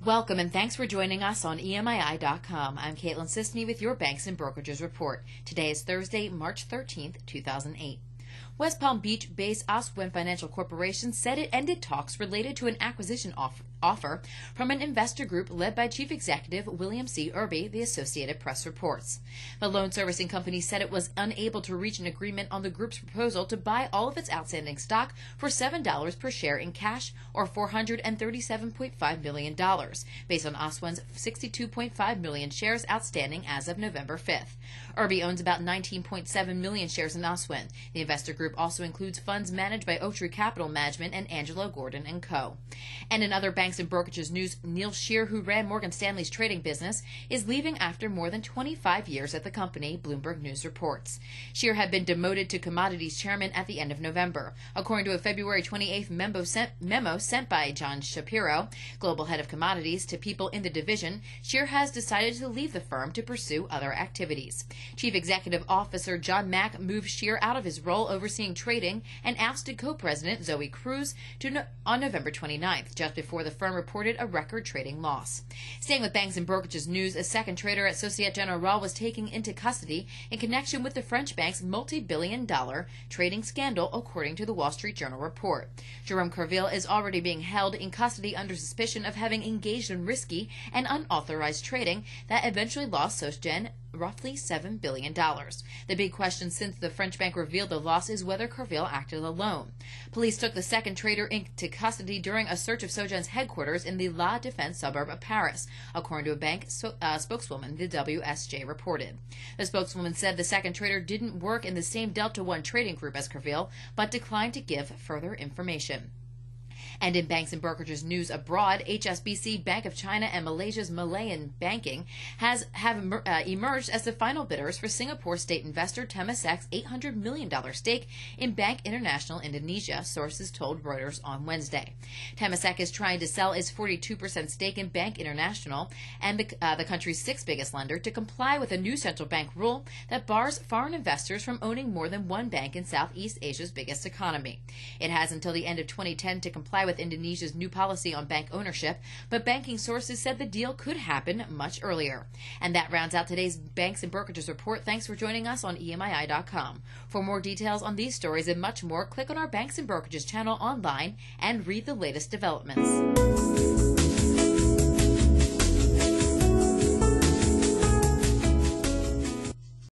Welcome and thanks for joining us on EMII.com. I'm Caitlin Sisney with your Banks and Brokerages Report. Today is Thursday, March 13th, 2008. West Palm Beach-based Ocwen Financial Corporation said it ended talks related to an acquisition offer from an investor group led by Chief Executive William C. Erbey, the Associated Press reports. The loan servicing company said it was unable to reach an agreement on the group's proposal to buy all of its outstanding stock for $7 per share in cash, or $437.5 million, based on Ocwen's 62.5 million shares outstanding as of November 5th. Erbey owns about 19.7 million shares in Ocwen. The investor group also includes funds managed by Oaktree Capital Management and Angelo Gordon & Co. And in other banks and brokerages news, Neal Shear, who ran Morgan Stanley's trading business, is leaving after more than 25 years at the company, Bloomberg News reports. Shear had been demoted to commodities chairman at the end of November. According to a February 28th memo sent by John Shapiro, global head of commodities, to people in the division, Shear has decided to leave the firm to pursue other activities. Chief Executive Officer John Mack moved Shear out of his role overseeing trading and ousted co-president Zoe Cruz on November 29th, just before the firm reported a record trading loss. Staying with banks and brokerages news, a second trader at Societe Generale was taken into custody in connection with the French bank's multi-billion-dollar trading scandal, according to the Wall Street Journal report. Jerome Carville is already being held in custody under suspicion of having engaged in risky and unauthorized trading that eventually lost SocGen roughly $7 billion. The big question since the French bank revealed the loss is whether Carville acted alone. Police took the second trader into custody during a search of SocGen's headquarters in the La Défense suburb of Paris, according to a bank spokeswoman, the WSJ reported. The spokeswoman said the second trader didn't work in the same Delta One trading group as Carville, but declined to give further information. And in banks and brokerages news abroad, HSBC, Bank of China, and Malaysia's Malayan Banking have emerged as the final bidders for Singapore state investor Temasek's $800 million stake in Bank Internasional Indonesia, sources told Reuters on Wednesday. Temasek is trying to sell its 42% stake in Bank Internasional, and the country's sixth biggest lender, to comply with a new central bank rule that bars foreign investors from owning more than one bank in Southeast Asia's biggest economy. It has until the end of 2010 to comply with Indonesia's new policy on bank ownership, but banking sources said the deal could happen much earlier. And that rounds out today's Banks and Brokerages Report. Thanks for joining us on EMII.com. For more details on these stories and much more, click on our Banks and Brokerages channel online and read the latest developments.